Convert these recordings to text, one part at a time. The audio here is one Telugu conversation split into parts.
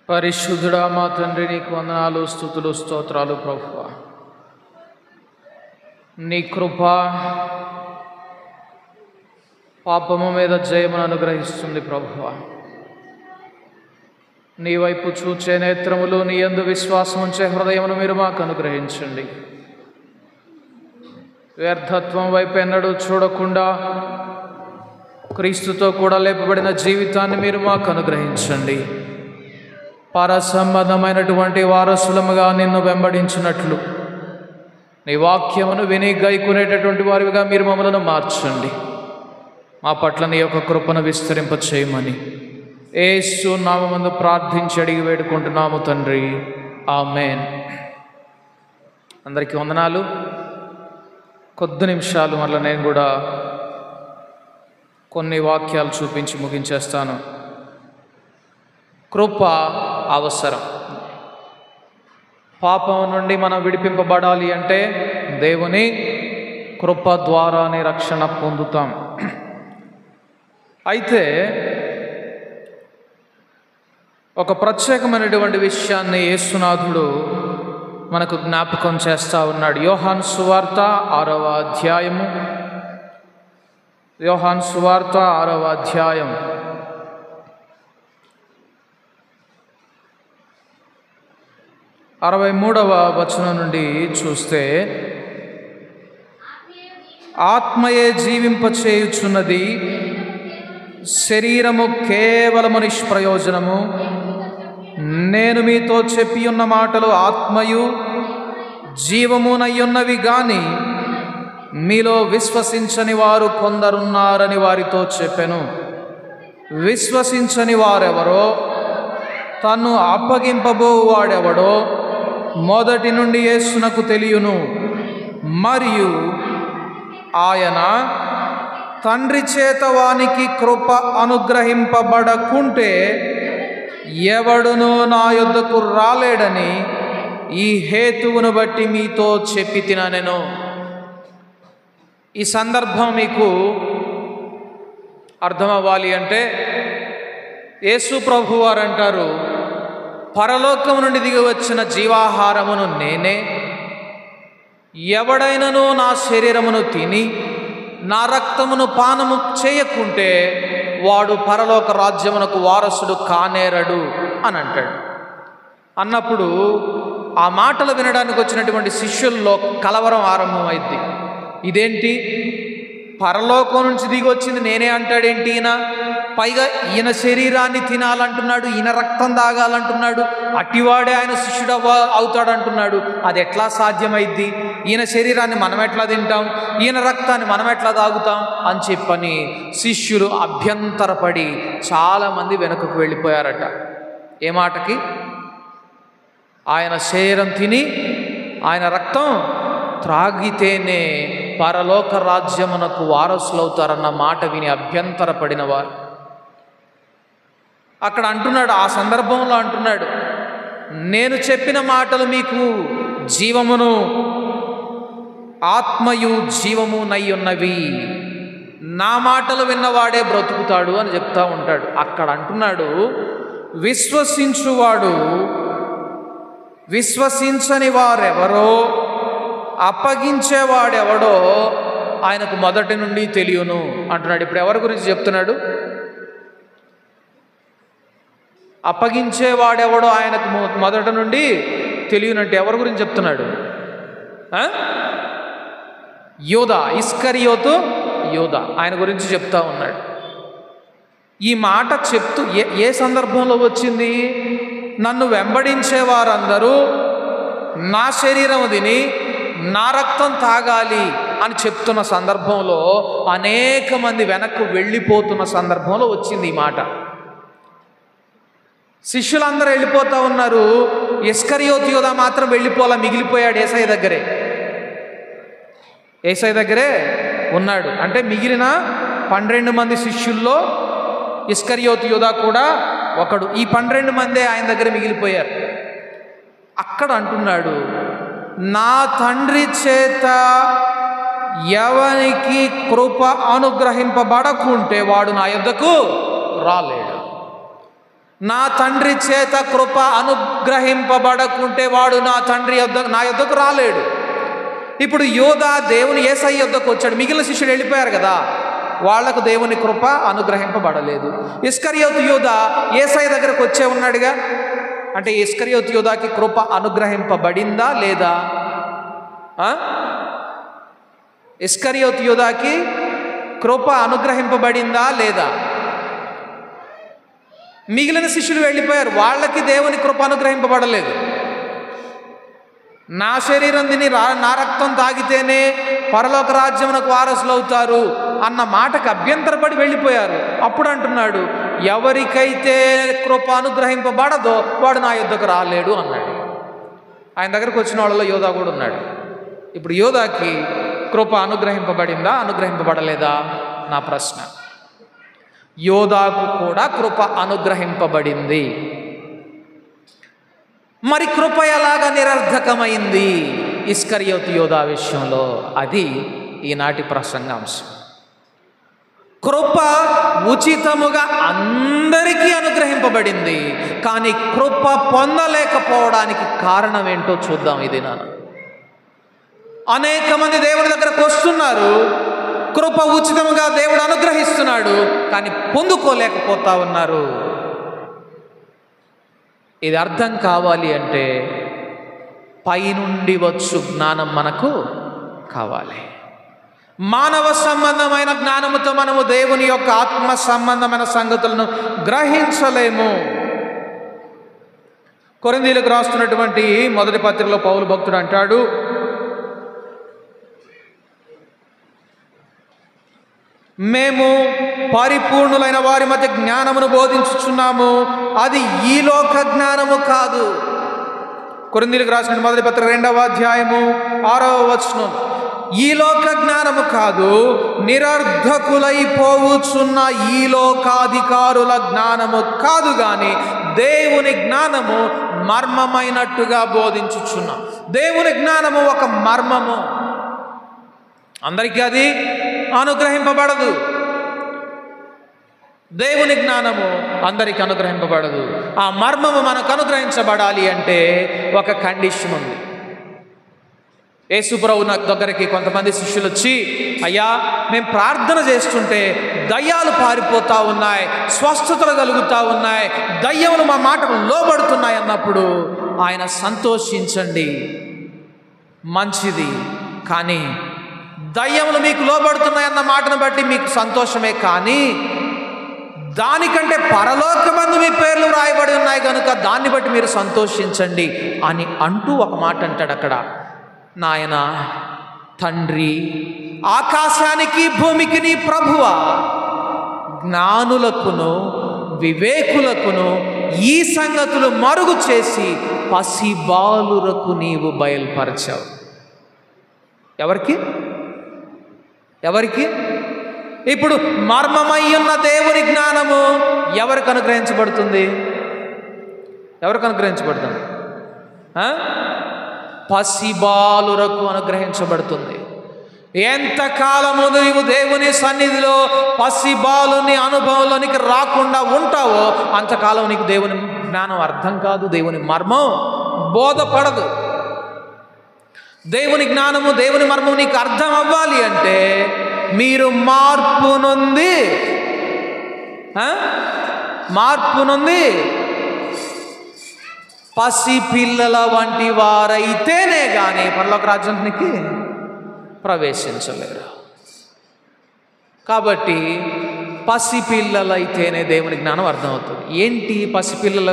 పరిశుద్ధుడా మా తండ్రి, నీకు వందనాలు, స్తుతులు, స్తోత్రాలు ప్రభువా. నీ కృప పాపము మీద జయమును అనుగ్రహిస్తుంది ప్రభువా. నీ వైపు చూచే నేత్రములు, నీ యందు విశ్వాసం ఉంచే హృదయమును మీరు మాకు అనుగ్రహించండి. వ్యర్థత్వం వైపు ఎన్నడూ చూడకుండా క్రీస్తుతో కూడా లేపబడిన జీవితాన్ని మీరు మాకు అనుగ్రహించండి. పరసంబంధమైనటువంటి వారసులముగా నిన్ను వెంబడించినట్లు నీ వాక్యమును విని గైకునేటటువంటి వారిగా మీరు మమ్మలను మార్చండి. మా పట్ల నీ యొక్క కృపను విస్తరింప చేయమని యేసు నామమున ప్రార్థించి అడిగి వేడుకుంటున్నాము తండ్రి, ఆమేన్. అందరికీ వందనాలు. కొద్ది నిమిషాలు మళ్ళీ నేను కూడా కొన్ని వాక్యాలు చూపించి ముగించేస్తాను. కృప అవసరం. పాపం నుండి మనం విడిపింపబడాలి అంటే దేవుని కృప ద్వారానే రక్షణ పొందుతాం. అయితే ఒక ప్రత్యేకమైనటువంటి విషయాన్ని యేసునాథుడు మనకు జ్ఞాపకం చేస్తూ ఉన్నాడు. యోహాను సువార్త 6వ అధ్యాయము, యోహాను సువార్త 6వ అధ్యాయం 63వ వచనం నుండి చూస్తే, ఆత్మయే జీవింపచేయుచున్నది, శరీరము కేవలము నిష్ప్రయోజనము. నేను మీతో చెప్పి ఉన్న మాటలు ఆత్మయు జీవమునయ్యున్నవి గాని మీలో విశ్వసించని వారు కొందరున్నారని వారితో చెప్పెను. విశ్వసించని వారెవరో, తన్ను అప్పగింపబోవాడెవడో మొదటి నుండి యేసునకు తెలియను. మరియు ఆయన తండ్రి చేత వానికి కృప అనుగ్రహింపబడకుంటే ఎవడునూ నా యొద్దకు రాలేడని ఈ హేతువును బట్టి మీతో చెప్పి తిననెను. ఈ సందర్భం మీకు అర్థమవ్వాలి అంటే, యేసు ప్రభువారు అంటారు, పరలోకము నుండి దిగి వచ్చిన జీవాహారమును నేనే. ఎవడైనను నా శరీరమును తిని నా రక్తమును పానము చేయకుంటే వాడు పరలోక రాజ్యమునకు వారసుడు కానేరడు అని అంటాడు. అన్నప్పుడు ఆ మాటలు వినడానికి వచ్చినటువంటి శిష్యుల్లో కలవరం ఆరంభమైంది. ఇదేంటి, పరలోకం నుంచి దిగి వచ్చింది నేనే అంటాడేంటి ఈయన? పైగా ఈయన శరీరాన్ని తినాలంటున్నాడు, ఈయన రక్తం తాగాలంటున్నాడు, అట్టివాడే ఆయన శిష్యుడు అవుతాడంటున్నాడు. అది ఎట్లా సాధ్యమైద్ది? ఈయన శరీరాన్ని మనం ఎట్లా తింటాం, ఈయన రక్తాన్ని మనం ఎట్లా తాగుతాం అని చెప్పని శిష్యులు అభ్యంతరపడి చాలామంది వెనుకకు వెళ్ళిపోయారట. ఏ మాటకి? ఆయన శరీరం తిని ఆయన రక్తం త్రాగితేనే పరలోక రాజ్యమునకు వారసులవుతారన్న మాట విని అభ్యంతరపడిన వారు. అక్కడ అంటున్నాడు, ఆ సందర్భంలో అంటున్నాడు, నేను చెప్పిన మాటలు మీకు జీవమును ఆత్మయు జీవము నయ్యున్నవి, నా మాటలు విన్నవాడే బ్రతుకుతాడు అని చెప్తా ఉంటాడు. అక్కడ అంటున్నాడు, విశ్వసించువాడు విశ్వసించని వారెవరో, అప్పగించేవాడెవడో ఆయనకు మొదటి నుండి తెలియను అంటున్నాడు. ఇప్పుడు ఎవరి గురించి చెప్తున్నాడు? అప్పగించేవాడెవడో ఆయనకు మొదటి నుండి తెలియనంటే ఎవరి గురించి చెప్తున్నాడు? యోధా, ఇస్కరియోతు యోధా, ఆయన గురించి చెప్తా ఉన్నాడు. ఈ మాట చెప్తూ ఏ సందర్భంలో వచ్చింది? నన్ను వెంబడించే వారందరూ నా శరీరం తిని నా రక్తం తాగాలి అని చెప్తున్న సందర్భంలో, అనేక మంది వెనక్కు వెళ్ళిపోతున్న సందర్భంలో వచ్చింది ఈ మాట. శిష్యులందరూ వెళ్ళిపోతూ ఉన్నారు, ఇస్కరియోతు యోధా మాత్రం వెళ్ళిపోలా, మిగిలిపోయాడు యేసయ్య దగ్గరే. యేసయ్య దగ్గరే ఉన్నాడు. అంటే మిగిలిన 12 మంది శిష్యుల్లో ఇస్కరియోతు యోధా కూడా ఒకడు. ఈ 12 మందే ఆయన దగ్గర మిగిలిపోయారు. అక్కడ అంటున్నాడు, నా తండ్రి చేత ఎవనికి కృప అనుగ్రహింపబడకుంటే వాడు నా యొద్దకు రాలేడు. నా తండ్రి చేత కృప అనుగ్రహింపబడకుంటే వాడు నా యొద్దకు రాలేడు. ఇప్పుడు యోధా దేవుని యేసయ్య యొద్దకు వచ్చాడు. మిగిలిన శిష్యుడు వెళ్ళిపోయారు కదా, వాళ్లకు దేవుని కృప అనుగ్రహింపబడలేదు. ఇస్కరియోతు యోధా యేసయ్య దగ్గరకు వచ్చే ఉన్నాడుగా. అంటే ఇస్కరియోతు యోధాకి కృప అనుగ్రహింపబడిందా లేదా? ఇస్కరియోతు యోధాకి కృప అనుగ్రహింపబడిందా లేదా? మిగిలిన శిష్యులు వెళ్ళిపోయారు, వాళ్ళకి దేవుని కృప అనుగ్రహింపబడలేదు. నా శరీరం తిని నా రక్తం తాగితేనే పరలోక రాజ్యమునకు వారసులు అవుతారు అన్న మాటకు అభ్యంతరపడి వెళ్ళిపోయారు. అప్పుడు అంటున్నాడు, ఎవరికైతే కృప అనుగ్రహింపబడదో వాడు నా యొద్దకు రాలేడు అన్నాడు. ఆయన దగ్గరకు వచ్చిన వాళ్ళలో యోధా కూడా ఉన్నాడు. ఇప్పుడు యోధాకి కృప అనుగ్రహింపబడిందా అనుగ్రహింపబడలేదా నా ప్రశ్న. యోధాకు కూడా కృప అనుగ్రహింపబడింది. మరి కృప ఎలాగా నిరర్ధకమైంది ఇస్కరియోతు యోధా విషయంలో? అది ఈనాటి ప్రసంగాంశం. కృప ఉచితముగా అందరికీ అనుగ్రహింపబడింది, కానీ కృప పొందలేకపోవడానికి కారణం ఏంటో చూద్దాం. ఇది అనేక మంది దేవుని దగ్గరకు వస్తున్నారు, కృప ఉచితముగా దేవుడు అనుగ్రహిస్తున్నాడు, కానీ పొందుకోలేకపోతా ఉన్నారు. ఇది అర్థం కావాలి అంటే పైనుండి వచ్చు జ్ఞానం మనకు కావాలి. మానవ సంబంధమైన జ్ఞానముతో మనము దేవుని యొక్క ఆత్మ సంబంధమైన సంగతులను గ్రహించలేము. కొరింథీయులకు రాస్తున్నటువంటి మొదటి పత్రికలో పౌలు భక్తుడు అంటాడు, మేము పరిపూర్ణులైన వారి మధ్య జ్ఞానమును బోధించుచున్నాము, అది ఈ లోక జ్ఞానము కాదు. కొరింథీయులకు రాసిన మొదటి పత్రిక 2వ అధ్యాయము 6వ వచనం, ఈ లోక జ్ఞానము కాదు, నిరర్ధకులైపోవుచున్న ఈ లోకాధికారుల జ్ఞానము కాదు, గాని దేవుని జ్ఞానము మర్మమైనట్టుగా బోధించుచున్నాం. దేవుని జ్ఞానము ఒక మర్మము, అందరికీ అది అనుగ్రహింపబడదు. దేవుని జ్ఞానము అందరికి అనుగ్రహింపబడదు. ఆ మర్మము మనకు అనుగ్రహించబడాలి అంటే ఒక కండిషన్ ఉంది. యేసు ప్రభువు దగ్గరికి కొంతమంది శిష్యులు వచ్చి, అయ్యా మేము ప్రార్థన చేస్తుంటే దయ్యాలు పారిపోతూ ఉన్నాయి, స్వస్థతలు కలుగుతూ ఉన్నాయి, దయ్యములు మా మాటకు లోబడుతున్నాయి అన్నప్పుడు ఆయన సంతోషించండి, మంచిది, కానీ దయ్యములు మీకు లోబడుతున్నాయన్న మాటను బట్టి మీకు సంతోషమే, కానీ దానికంటే పరలోకమందు మీ పేర్లు రాయబడి ఉన్నాయి కనుక దాన్ని బట్టి మీరు సంతోషించండి అని అంటూ ఒక మాట అంటాడు అక్కడ. నాయన తండ్రి, ఆకాశానికి భూమికి నీ ప్రభువా, జ్ఞానులకును వివేకులకును ఈ సంగతులు మరుగు చేసి పసిబాలురకు నీవు బయలుపరచావు. ఎవరికి? ఇప్పుడు మర్మమై ఉన్న దేవుని జ్ఞానము ఎవరికి అనుగ్రహించబడుతుంది? పసిబాలురకు అనుగ్రహించబడుతుంది. ఎంతకాలము నీవు దేవుని సన్నిధిలో పసిబాలుని అనుభవంలోనికి రాకుండా ఉంటావో అంతకాలం నీకు దేవుని జ్ఞానం అర్థం కాదు, దేవుని మర్మం బోధపడదు. దేవుని జ్ఞానము, దేవుని మర్మం నీకు అర్థం అవ్వాలి అంటే మీరు మార్పు నొంది పసిపిల్లల వంటి వారైతేనే కానీ పరలోక రాజ్యానికి ప్రవేశించలేరు. కాబట్టి పసిపిల్లలైతేనే దేవుని జ్ఞానం అర్థమవుతుంది. ఏంటి పసిపిల్లల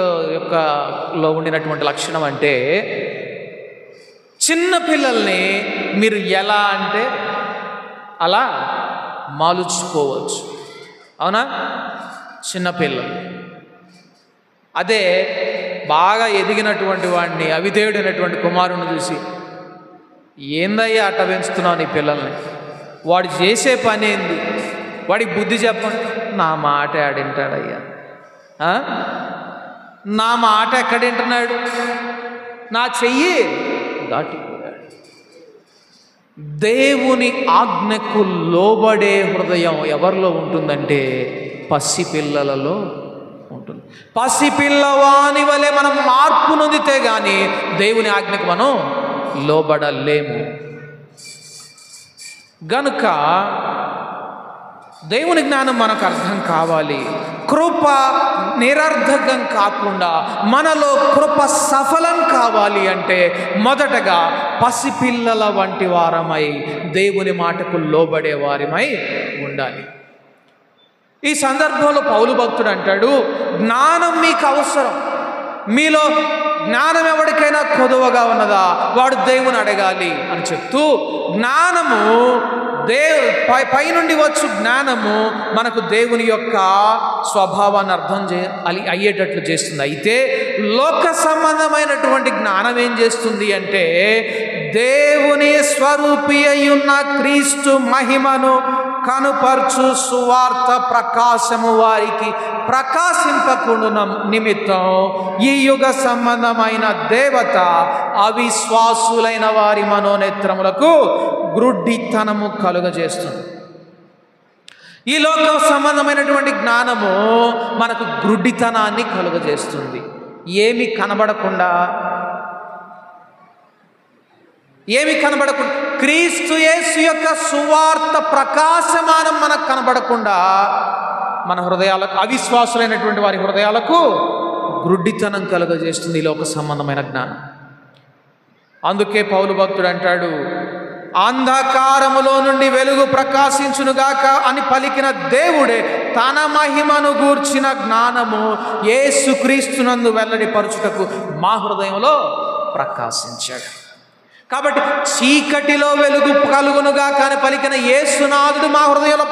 లో ఉండినటువంటి లక్షణం అంటే, చిన్న పిల్లల్ని మీరు ఎలా అంటే అలా మాలుచుకోవచ్చు, అవునా? చిన్నపిల్లలు. అదే బాగా ఎదిగినటువంటి వాడిని, అవిధేయుడైనటువంటి కుమారుని చూసి, ఏందయ్యా అట్ట పెంచుతున్నావు నీ పిల్లల్ని, వాడు చేసే పని ఏంది, వాడికి బుద్ధి చెప్పండి. నా మాట ఆడింటాడయ్యా, నా మాట ఎక్కడింటున్నాడు, నా చెయ్యి దాటిపోయాడు. దేవుని ఆజ్ఞకు లోబడే హృదయం ఎవరిలో ఉంటుందంటే పసిపిల్లలలో ఉంటుంది. పసిపిల్లవాని వలె మనం మార్పు నొందితే గాని దేవుని ఆజ్ఞకు మనం లోబడలేము. గనుక దేవుని జ్ఞానం మనకు అర్థం కావాలి. కృప నిరర్ధకం కాకుండా మనలో కృప సఫలం కావాలి అంటే మొదటగా పసిపిల్లల వంటి వారమై దేవుని మాటకు లోబడే వారమై ఉండాలి. ఈ సందర్భంలో పౌలు భక్తుడు అంటాడు, జ్ఞానం మీకు అవసరం. మీలో జ్ఞానం ఎవరికైనా కొదువగా ఉన్నదా వాడు దేవుని అడగాలి అని చెప్తూ, జ్ఞానము పైనుండి వచ్చు జ్ఞానము మనకు దేవుని యొక్క స్వభావాన్ని అర్థం అయ్యేటట్లు చేస్తుంది. అయితే లోక సంబంధమైనటువంటి జ్ఞానం ఏం చేస్తుంది అంటే దేవుని స్వరూపి అయ్యున్న క్రీస్తు మహిమను కనుపర్చు సువార్త ప్రకాశము వారికి ప్రకాశింపకుండా నిమిత్తం ఈ యుగ సంబంధమైన దేవత అవిశ్వాసులైన వారి మనోనేత్రములకు గ్రుడ్డితనము కలుగజేస్తుంది. ఈ లోక సంబంధమైనటువంటి జ్ఞానము మనకు గ్రుడ్డితనాన్ని కలుగజేస్తుంది. ఏమి కనబడకుండా క్రీస్తు యేసు యొక్క సువార్త ప్రకాశమానం మనకు కనబడకుండా మన హృదయాలకు, అవిశ్వాసులైనటువంటి వారి హృదయాలకు గ్రుడ్డితనం కలుగజేస్తుంది ఈ లోక సంబంధమైన జ్ఞానం. అందుకే పౌలు భక్తుడు అంటాడు, అంధకారములో నుండి వెలుగు ప్రకాశించునుగాక అని పలికిన దేవుడే తన మహిమను గూర్చిన జ్ఞానము యేసుక్రీస్తునందు వెల్లడిపరచుటకు మా హృదయంలో ప్రకాశించాడు. కాబట్టి చీకటిలో వెలుగు కలుగునుగా కానీ పలికిన యేసునాథుడు మా హృదయంలో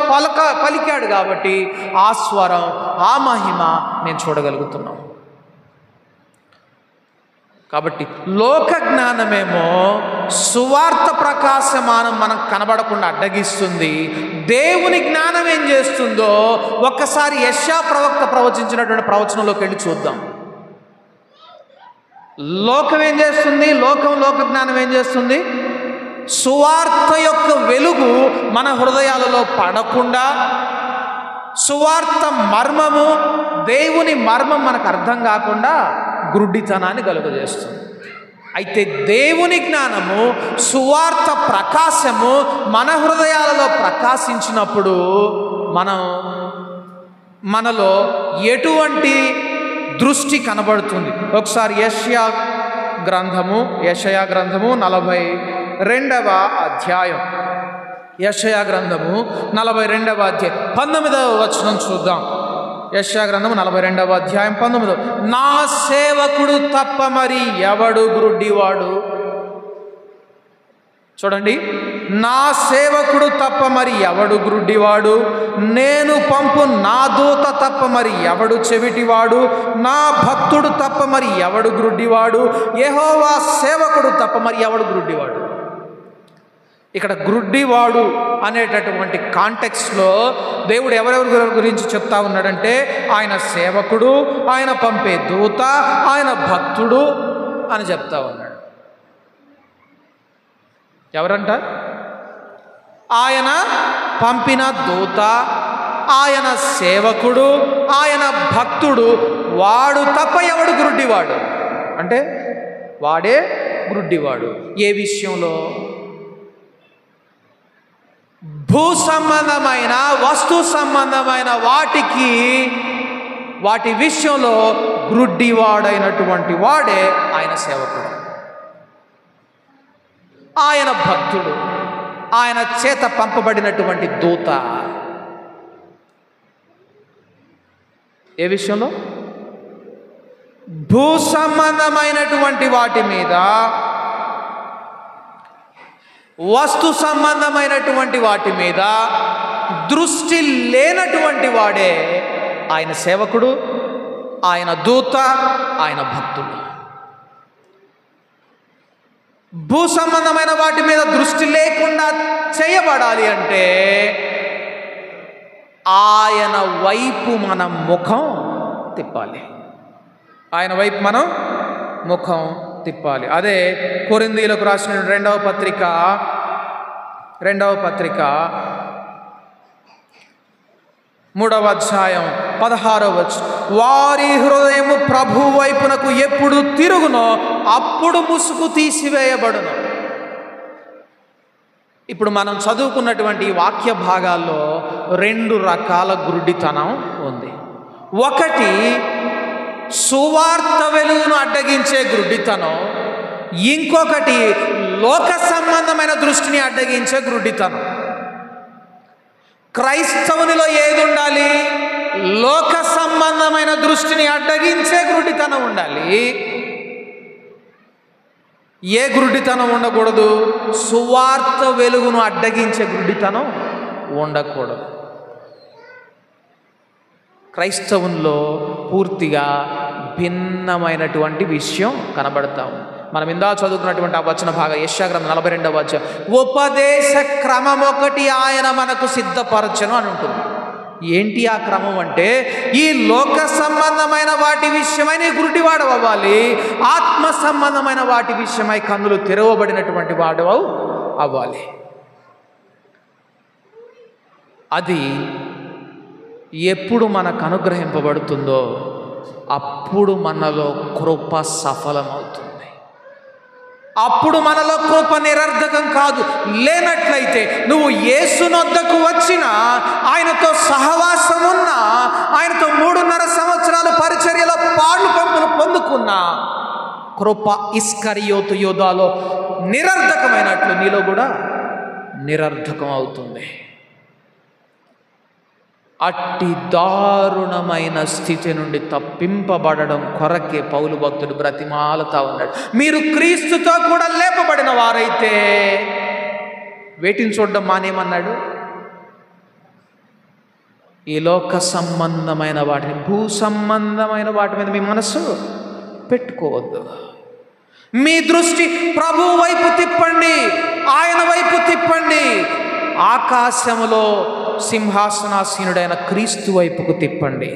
పలికాడు. కాబట్టి ఆ స్వరం, ఆ మహిమ నేను చూడగలుగుతున్నాను. కాబట్టి లోక జ్ఞానమేమో సువార్త ప్రకాశమానం మనకు కనబడకుండా అడ్డగిస్తుంది. దేవుని జ్ఞానం ఏం చేస్తుందో ఒక్కసారి యెషయా ప్రవక్త ప్రవచించినటువంటి ప్రవచనంలోకి వెళ్ళి చూద్దాం. లోకం ఏం చేస్తుంది? లోక జ్ఞానం ఏం చేస్తుంది? సువార్త యొక్క వెలుగు మన హృదయాలలో పడకుండా, సువార్త మర్మము, దేవుని మర్మం మనకు అర్థం కాకుండా గ్రుడ్డితనాన్ని కలుగజేస్తుంది. అయితే దేవుని జ్ఞానము, సువార్త ప్రకాశము మన హృదయాలలో ప్రకాశించినప్పుడు మనలో ఎటువంటి దృష్టి కనబడుతుంది? ఒకసారి యెషయా గ్రంథము 42వ అధ్యాయం, యెషయా గ్రంథము 42వ అధ్యాయం 19వ వచనం చూద్దాం. యెషయా గ్రంథము 42వ అధ్యాయం 19. నా సేవకుడు తప్ప మరి ఎవడు గ్రుడ్డివాడు? చూడండి, నా సేవకుడు తప్ప మరి ఎవడు గ్రుడ్డివాడు? నేను పంపు నా దూత తప్ప మరి ఎవడు చెవిటివాడు? నా భక్తుడు తప్ప మరి ఎవడు గ్రుడ్డివాడు? యెహోవా సేవకుడు తప్ప మరి ఎవడు గ్రుడ్డివాడు? ఇక్కడ గ్రుడ్డివాడు అనేటటువంటి కాంటెక్స్ట్లో దేవుడు ఎవరెవరి గురించి చెప్తా ఉన్నాడంటే ఆయన సేవకుడు, ఆయన పంపే దూత, ఆయన భక్తుడు అని చెప్తా ఉన్నాడు. ఎవరంట? ఆయన పంపిన దూత, ఆయన సేవకుడు, ఆయన భక్తుడు, వాడు తప్ప ఎవడు గ్రుడ్డివాడు? అంటే వాడే గ్రుడ్డివాడు. ఏ విషయంలో? భూ సంబంధమైన, వస్తు సంబంధమైన వాటి విషయంలో గ్రుడ్డివాడైనటువంటి వాడే ఆయన సేవకుడు, ఆయన భక్తుడు, ఆయన చేత పంపబడినటువంటి దూత. ఏ విషయంలో? భూ సంబంధమైనటువంటి వాటి మీద, వస్తు సంబంధమైనటువంటి వాటి మీద దృష్టి లేనటువంటి వాడే ఆయన సేవకుడు, ఆయన దూత, ఆయన భక్తుడు. భూ సంబంధమైన వాటి మీద దృష్టి లేకుండా చేయబడాలి అంటే ఆయన వైపు మనం ముఖం తిప్పాలి. ఆయన వైపు మనం ముఖం తిప్పాలి. అదే కొరింథీయులకు రాసిన రెండవ పత్రిక 3వ అధ్యాయం 16వ వచనం. వారి హృదయము ప్రభు వైపునకు ఎప్పుడు తిరుగునో అప్పుడు ముసుగు తీసివేయబడును. ఇప్పుడు మనం చదువుకున్నటువంటి ఈ వాక్య భాగాల్లో 2 రకాల గురుడితనం ఉంది. ఒకటి సువార్త వెలుగును అడ్డగించే గురుడితనం, ఇంకొకటి లోక సంబంధమైన దృష్టిని అడ్డగించే గురుడితనం. క్రైస్తవునిలో ఏది ఉండాలి? లోక సంబంధమైన దృష్టిని అడ్డగించే గురుడితనం ఉండాలి. ఏ గురుడితనం ఉండకూడదు? సువార్త వెలుగును అడ్డగించే గురుడితనం ఉండకూడదు. క్రైస్తవుల్లో పూర్తిగా భిన్నమైనటువంటి విషయం కనబడతాము. మనం ఇందా చదువుకున్నటువంటి ఆ వచన భాగం యెషయా గ్రంథం 42వ అధ్యాయం, ఉపదేశ క్రమం ఒకటి ఆయన మనకు సిద్ధపరచను అని ఉంటుంది. ఏంటి ఆ క్రమం అంటే, ఈ లోక సంబంధమైన వాటి విషయమై నీ గురుడివాడు అవ్వాలి, ఆత్మ సంబంధమైన వాటి విషయమై కన్నులు తెరవబడినటువంటి వాడు అవ్వాలి. అది ఎప్పుడు మనకు అనుగ్రహింపబడుతుందో అప్పుడు మనలో కృప సఫలమవుతుంది. అప్పుడు మనలో కృప నిరర్ధకం కాదు. లేనట్లయితే నువ్వు యేసునొద్దకు వచ్చినా, ఆయనతో సహవాసం ఉన్నా, ఆయనతో 3.5 సంవత్సరాలు పరిచర్యలో పాళ్ళు పంపులు పొందుకున్నా, కృప ఇస్కరియోతు యూదాలో నిరర్ధకమైనట్లు నీలో కూడా నిరర్ధకం అవుతుంది. అట్టి దారుణమైన స్థితి నుండి తప్పింపబడడం కొరకే పౌలు భక్తుడు బ్రతిమాలుతా ఉన్నాడు. మీరు క్రీస్తుతో కూడా లేపబడిన వారైతే వేటిని చూడడం మానేమన్నాడు? ఈ లోక సంబంధమైన వాటిని, భూ సంబంధమైన వాటి మీద మీ మనసు పెట్టుకోవద్దు. మీ దృష్టి ప్రభు వైపు తిప్పండి, ఆయన వైపు తిప్పండి. ఆకాశములో సింహాసనాసీనుడైన క్రీస్తు వైపుకు తిప్పండి.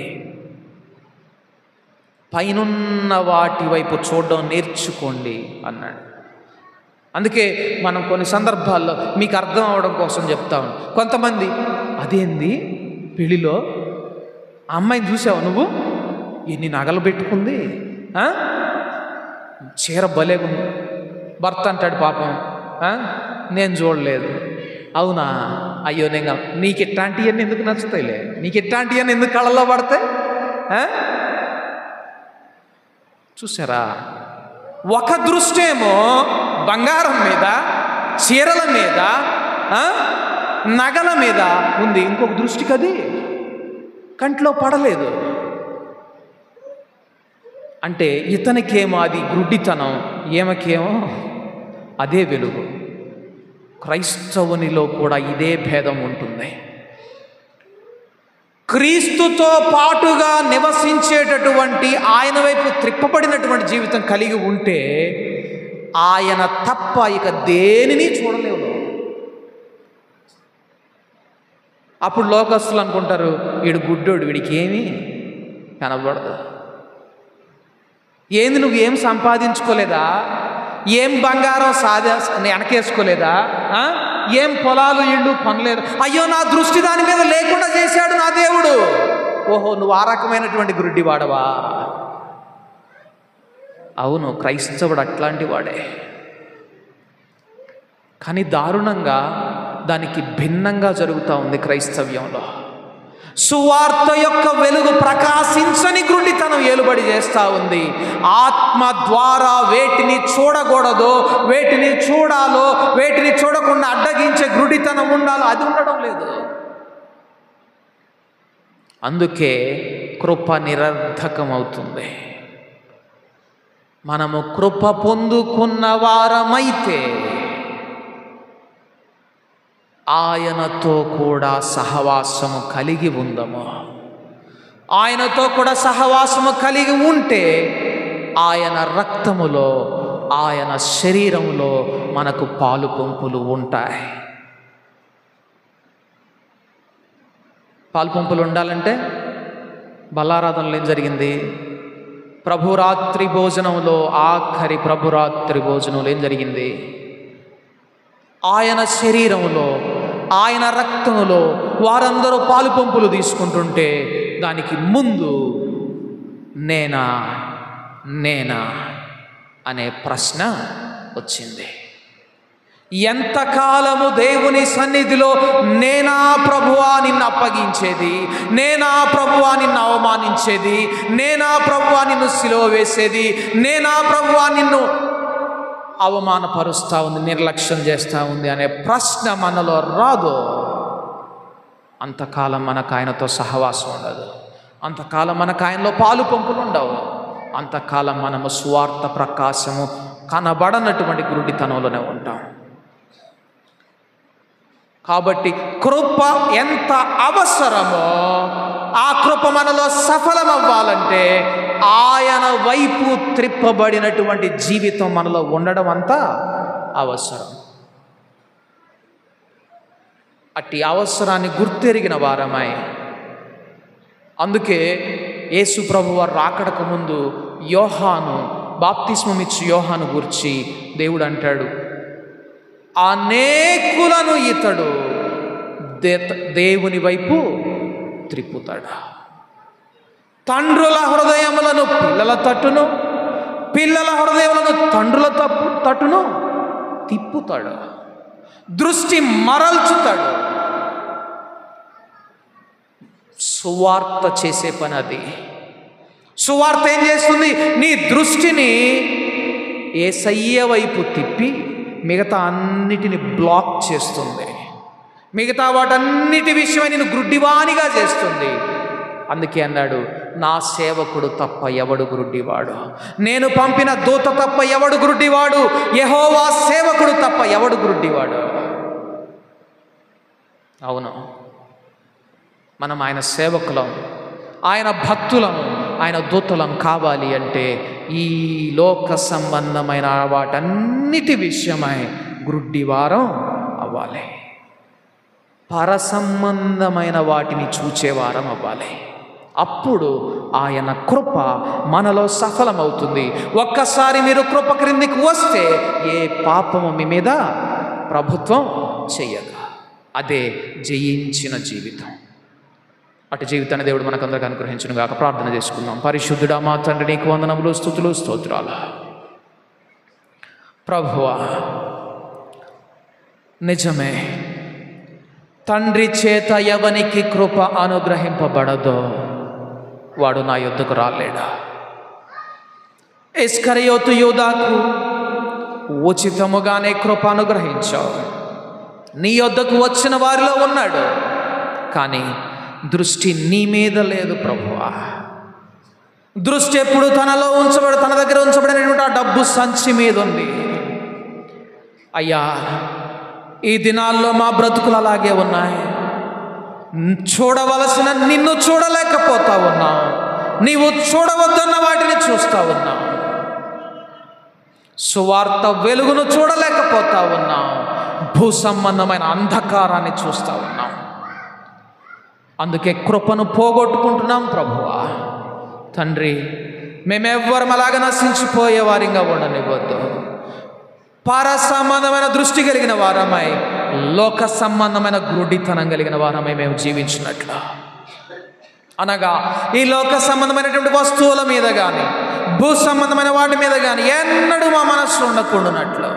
పైనున్న వాటి వైపు చూడడం నేర్చుకోండి అన్నాడు. అందుకే మనం కొన్ని సందర్భాల్లో మీకు అర్థం అవడం కోసం చెప్తాము. కొంతమంది, అదేంది పెళ్ళిలో ఆ అమ్మాయిని చూసావు నువ్వు, ఎన్ని నగలు పెట్టుకుంది, చీర భలేగుంది. భర్త అంటాడు పాపం, నేను చూడలేదు. అవునా? అయ్యో నేను, నీకు ఇట్లాంటివన్నీ ఎందుకు నచ్చుతాయిలే, నీకు ఇట్లాంటివన్నీ ఎందుకు కళ్ళల్లో పడతాయి? చూసారా? ఒక దృష్టి ఏమో బంగారం మీద, చీరల మీద, నగల మీద ఉంది, ఇంకొక దృష్టికి అది కంట్లో పడలేదు. అంటే ఇతనికేమో అది గుడ్డితనం, ఈమెకేమో అదే వెలుగు. క్రైస్తవునిలో కూడా ఇదే భేదం ఉంటుంది. క్రీస్తుతో పాటుగా నివసించేటటువంటి, ఆయన వైపు త్రిప్పబడినటువంటి జీవితం కలిగి ఉంటే ఆయన తప్ప ఇక దేనిని చూడలేవు. అప్పుడు లోకస్తులు అనుకుంటారు, వీడు గుడ్డోడు, వీడికి ఏమీ కనబడదు. ఏంది, నువ్వు ఏం సంపాదించుకోలేదా? ఏం బంగారం వెనకేసుకోలేదా? ఏం పొలాలు ఇళ్ళు కొనలేదు? అయ్యో, నా దృష్టి దాని మీద లేకుండా చేశాడు నా దేవుడు. ఓహో, నువ్వు ఆ రకమైనటువంటి గురుడి వాడవా? అవును, క్రైస్తవుడు అట్లాంటి వాడే. కానీ దారుణంగా దానికి భిన్నంగా జరుగుతూ ఉంది క్రైస్తవ్యంలో. సువార్త యొక్క వెలుగు ప్రకాశించని గురుడితనం ఏలుబడి చేస్తూ ఉంది. ఆత్మ ద్వారా వేటిని చూడకూడదో, వేటిని చూడాలో, వేటిని చూడకుండా అడ్డగించే గురుడితనం ఉండాలో అది ఉండడం లేదు. అందుకే కృప నిరర్ధకమవుతుంది. మనము కృప పొందుకున్న వారమైతే ఆయనతో కూడా సహవాసము కలిగి ఉందము. ఆయనతో కూడా సహవాసము కలిగి ఉంటే ఆయన రక్తములో, ఆయన శరీరంలో మనకు పాలు పంపులు ఉంటాయి. పాలు పంపులు ఉండాలంటే బలారాధనలో ఏం జరిగింది? ప్రభురాత్రి భోజనంలో, ఆఖరి ప్రభురాత్రి భోజనంలో ఏం జరిగింది? ఆయన శరీరంలో, ఆయన రక్తంలో వారందరూ పాలు పంపులు తీసుకుంటుంటే దానికి ముందు నేనా నేనా అనే ప్రశ్న వచ్చింది. ఎంతకాలము దేవుని సన్నిధిలో నేనా ప్రభువా నిన్ను అప్పగించేది, నేనా ప్రభువా నిన్ను అవమానించేది, నేనా ప్రభువా నిన్ను సిలువ వేసేది, నేనా ప్రభువా నిన్ను అవమానపరుస్తూ ఉంది, నిర్లక్ష్యం చేస్తూ ఉంది అనే ప్రశ్న మనలో రాదు. అంతకాలం మనకు ఆయనతో సహవాసం ఉండదు, అంతకాలం మనకు ఆయనలో పాలు పంపులు ఉండవు, అంతకాలం మనము స్వార్థ ప్రకాశము కనబడనటువంటి గురుడితనంలోనే ఉంటాం. కాబట్టి కృప ఎంత అవసరమో ఆ కృప మనలో సఫలమవ్వాలంటే ఆయన వైపు త్రిప్పబడినటువంటి జీవితం మనలో ఉండడం అంతా అవసరం. అట్టి అవసరాన్ని గుర్తెరిగిన వారమై, అందుకే యేసు ప్రభువారు రాకడకు ముందు యోహాను బాప్తిస్మమిచ్చి యోహాను గురించి దేవుడు అంటాడు, అనేకులను ఇతడు దేవుని వైపు త్రిప్పుతాడు. తండ్రుల హృదయములను పిల్లల తట్టును, పిల్లల హృదయములను తండ్రుల తట్టును తిప్పుతాడు, దృష్టి మరల్చుతాడు. సువార్త చేసే పని అది. సువార్త ఏం చేస్తుంది? నీ దృష్టిని యేసయ్య వైపు తిప్పి మిగతా అన్నిటిని బ్లాక్ చేస్తుంది, మిగతా వాటన్నిటి విషయమై నేను గ్రుడ్డివానిగా చేస్తుంది. అందుకే అన్నాడు, నా సేవకుడు తప్ప ఎవడు గ్రుడ్డివాడు, నేను పంపిన దూత తప్ప ఎవడు గ్రుడ్డివాడు, యెహోవా సేవకుడు తప్ప ఎవడు గ్రుడ్డివాడు. అవును, మనం ఆయన సేవకులం, ఆయన భక్తులం, ఆయన దూతలం కావాలి అంటే ఈ లోక సంబంధమైన వాటన్నిటి విషయమై గ్రుడ్డివారం అవ్వాలి, పర సంబంధమైన వాటిని చూచేవారం అవ్వాలి. అప్పుడు ఆయన కృప మనలో సఫలమవుతుంది. ఒక్కసారి మీరు కృప క్రిందికి వస్తే ఏ పాపము మీ మీద ప్రభుత్వం చెయ్యదు. అదే జయించిన జీవితం. అటు జీవితాన్ని దేవుడు మనకందరికి అనుగ్రహించును గాక. ప్రార్థన చేసుకుందాం. పరిశుద్ధుడా మా తండ్రి, నీకు వందనములు, స్తుతులు, స్తోత్రాలు. ప్రభువా, నిజమే, తండ్రి చేత ఎవనికి కృప అనుగ్రహింపబడదో వాడు నా యొద్దకు రాలేడా. ఇస్కరియోతు యూదాకు ఉచితముగానే కృప అనుగ్రహించావు. నీ యొద్దకు వచ్చిన వారిలో ఉన్నాడు, కానీ దృష్టి నీ మీద లేదు ప్రభువా. దృష్టి ఎప్పుడు తన దగ్గర ఉంచబడినటువంటి ఆ డబ్బు సంచి మీద ఉంది. అయ్యా, ఈ దినాల్లో మా బ్రతుకులు అలాగే ఉన్నాయి. చూడవలసిన నిన్ను చూడలేకపోతా ఉన్నావు, నీవు చూడవద్దన్న వాటిని చూస్తూ ఉన్నావు. సువార్త వెలుగును చూడలేకపోతా ఉన్నావు, భూ సంబంధమైన అంధకారాన్ని చూస్తూ ఉన్నాం. అందుకే కృపను పోగొట్టుకుంటున్నాం ప్రభువా. తండ్రి, మేమెవ్వరం అలాగ నశించిపోయే వారిగా ఉండనివ్వద్దు. పర సంబంధమైన దృష్టి కలిగిన వారమై, లోక సంబంధమైన గ్రుడ్డితనం కలిగిన వారమై మేము జీవించినట్లు, అనగా ఈ లోక సంబంధమైనటువంటి వస్తువుల మీద కానీ భూ సంబంధమైన వాటి మీద కానీ ఎన్నడూ మా మనస్సు ఉండకుండానట్లు,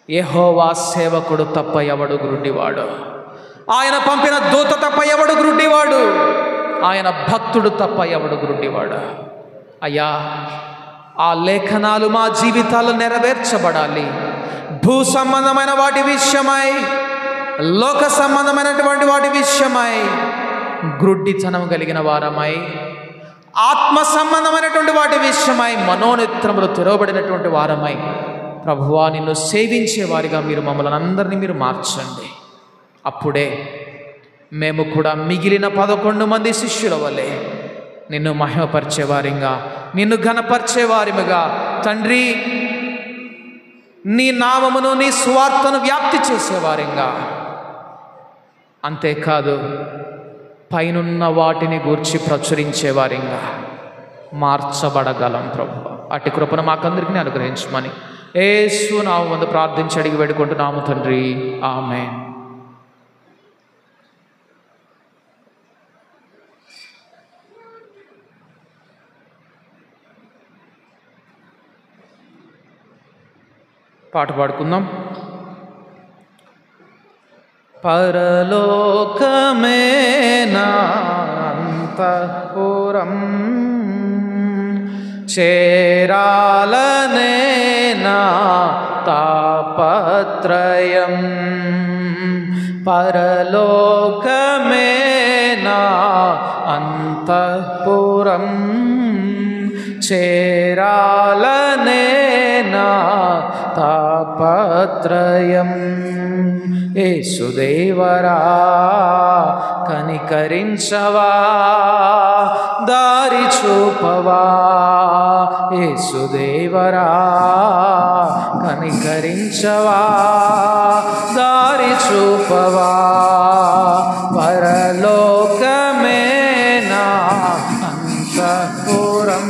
యెహోవా సేవకుడు తప్ప ఎవడు గ్రుడ్డివాడు, ఆయన పంపిన దూత తప్ప ఎవడు గ్రుడ్డివాడు, ఆయన భక్తుడు తప్ప ఎవడు గ్రుడ్డివాడు. అయ్యా, ఆ లేఖనాలు మా జీవితాల్లో నెరవేర్చబడాలి. భూ సంబంధమైన వాటి విషయమై, లోక సంబంధమైనటువంటి వాటి విషయమై గ్రుడ్డితనం కలిగిన వారమై, ఆత్మ సంబంధమైనటువంటి వాటి విషయమై మనోనేత్రములు తెరవబడినటువంటి వారమై, ప్రభువా నిన్ను సేవించే వారిగా మీరు మమ్మల్ని అందరినీ మీరు మార్చండి. అప్పుడే మేము కూడా మిగిలిన 11 మంది శిష్యుల వలె నిన్ను మహిమపరిచేవారిగా, నిన్ను ఘనపరిచేవారిగా తండ్రి, నీ నామమును, నీ స్వార్థను వ్యాప్తి చేసేవారిగా, అంతేకాదు పైనున్న వాటిని గూర్చి ప్రచురించేవారిగా మార్చబడగలం ప్రభు. అట్టి కృపను మాకందరికీ అనుగ్రహించమని యేసు నామమున ప్రార్థించి అడిగి వేడుకుంటున్నాము తండ్రి, ఆమేన్. పాట పాడుకుందాం. పరలోకమే నా అంతఃపురం, చేరాలనే నా తాపత్రయం. పరలోకమే నా అంతఃపురం, చేరాలనే నా తాపత్రయం. యేసుదేవరా కనికరించవా, దారి చూపవా. యేసుదేవరా కనికరించవా, దారి చూపవా. పరలోకమే నా అంతఃపురం,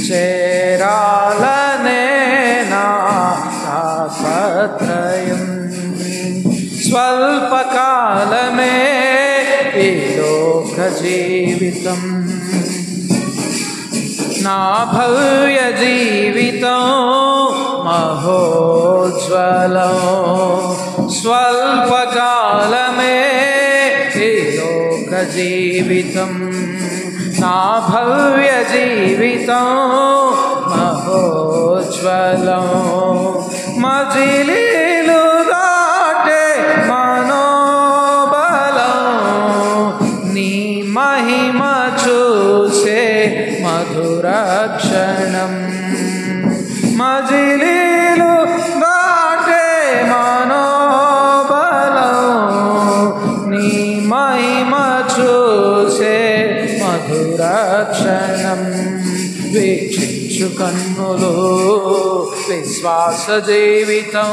చేరాలనే నా తాపత్రయం. స్వల్పకాలమే ఈ లోక జీవితం, నా భవ్య జీవితం మహోజ్వలం. స్వల్పకాలమే ఈ లోక జీవితం, నా భవ్య జీవితం మహోజ్వలం. మజిలీలు దాటే మనోబలం, నీ మహిమ చూసే మధుర క్షణం. మజిలీలు దాటే మనోబలం, నీ మహిమ చూసే మధుర క్షణం. వీక్షించు కన్నులు విశ్వాస జీవితం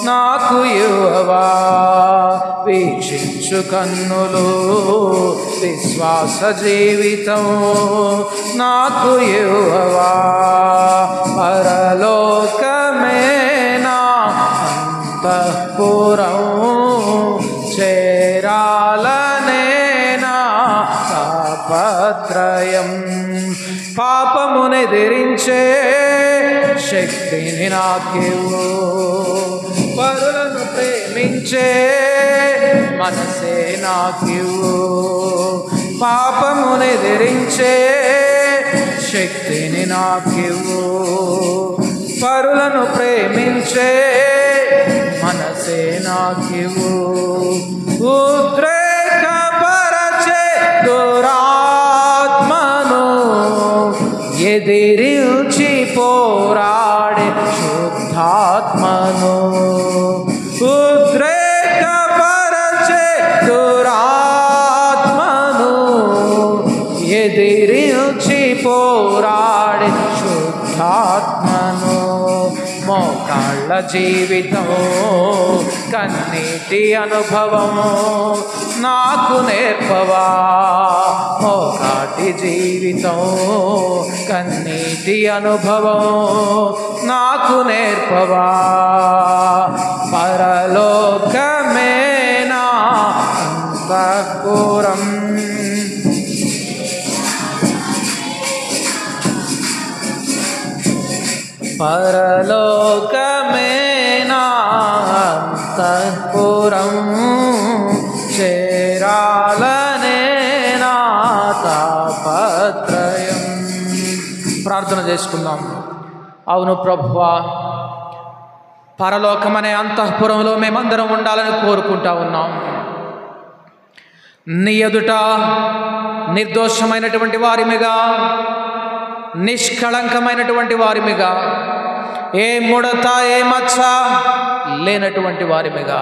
నాకు యువవా. వీక్షించు కన్నులు విశ్వాస జీవితం నాకు యువవా. పరలోకమే నా అంతఃపురం, చేరాలనే నా తాపత్రయం. పాపమునెదిరించే శక్తిని నాకివ్వు, పరులను ప్రేమించే మనసే నాకివ్వు. పాపమునెదిరించే శక్తిని నాకివ్వు, పరులను ప్రేమించే మనసే నాకివ్వు. ఉద్రేకపరచే దురాత్మను ఎదిరించి పోరాడే శుద్ధాత్మను. ఉద్రేకపరచే దురాత్మను ఎదిరించి పోరాడే శుద్ధాత్మను. మోకాళ్ళ జీవితం కన్నీటి అనుభవం నాకు నేర్పవా. మోకాటి జీవితం కన్నీటి అనుభవం నాకు నేర్పవా. పరలోకమే నా అంతఃపురం, పరలోకమే నా అంతఃపురం, చేరాలనే నా తాపత్రయం. ప్రార్థన చేసుకుందాం. అవును ప్రభువా, పరలోకమనే అంతఃపురంలో మేమందరం ఉండాలని కోరుకుంటా ఉన్నాం. నీ ఎదుట నిర్దోషమైనటువంటి వారిమిగా, నిష్కళంకమైనటువంటి వారిమిగా, ఏ ముడత ఏ మచ్చ లేనటువంటి వారిమిగా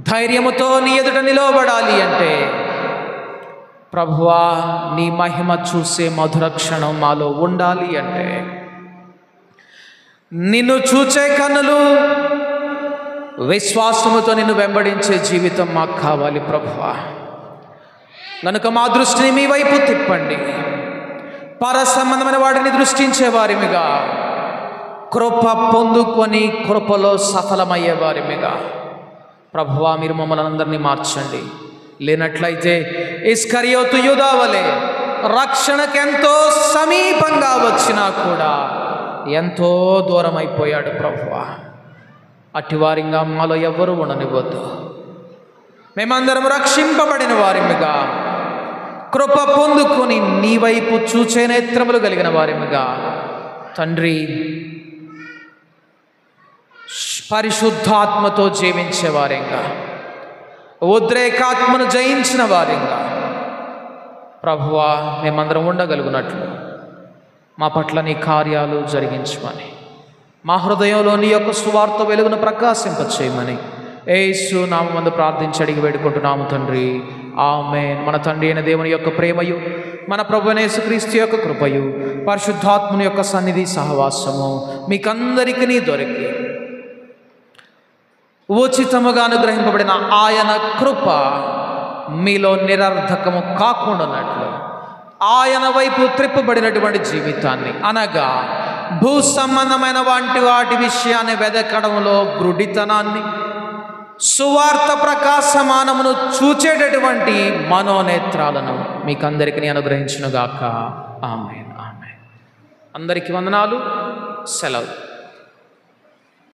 ధైర్యముతో నీ ఎదుట నిలవబడాలి అంటే ప్రభువా, నీ మహిమ చూసే మధుర క్షణం మాలో ఉండాలి అంటే నిన్ను చూచే కన్నులు, విశ్వాసముతో నిన్ను వెంబడించే జీవితం మాకు కావాలి ప్రభువా. కనుక మా దృష్టిని మీ వైపు తిప్పండి. పర సంబంధమైన వాటిని దృష్టించే వారిమిగా, కృప పొందుకొని కృపలో సఫలమయ్యే వారిమిగా ప్రభువా మీరు మమ్మల్ని అందరినీ మార్చండి. లేనట్లయితే ఇస్కరియోతు యూదా వలె రక్షణకెంతో సమీపంగా వచ్చినా కూడా ఎంతో దూరం అయిపోయాడు ప్రభువా. అటివారిగా మాలో ఎవ్వరూ ఉండనివ్వద్దు. మేమందరం రక్షింపబడిన వారిమిగా, కృప పొందుకొని నీ వైపు చూచే నేత్రములు కలిగిన వారిమిగా తండ్రి, పరిశుద్ధాత్మతో జీవించే వారిగా, ఉద్రేకాత్మను జయించిన వారిగా ప్రభువా మేమందరం ఉండగలుగునట్లు మా పట్ల నీ కార్యాలు జరిగించమని, మా హృదయంలో నీ యొక్క సువార్త వెలుగును ప్రకాశింపచేయమని యేసు నామమందు ప్రార్థించి అడిగి వేడుకుంటున్నాము తండ్రి. ఆమేన్. మన తండ్రి అయిన దేవుని యొక్క ప్రేమయు, మన ప్రభువైన యేసుక్రీస్తు యొక్క కృపయు, పరిశుద్ధాత్మని యొక్క సన్నిధి సహవాసము మీకందరికీ దొరికి ఉచితముగా అనుగ్రహింపబడిన ఆయన కృప మీలో నిరర్ధకము కాకుండానట్లు ఆయన వైపు త్రిప్పబడినటువంటి జీవితాన్ని, అనగా భూ సంబంధమైన వాటి విషయాన్ని వెదకడంలో గ్రుడితనాన్ని, సువార్త ప్రకాశమానమును చూచేటటువంటి మనోనేత్రాలను మీకందరికీ అనుగ్రహించునుగాక. ఆమేన్. ఆమేన్. అందరికీ వందనాలు. సెలవు.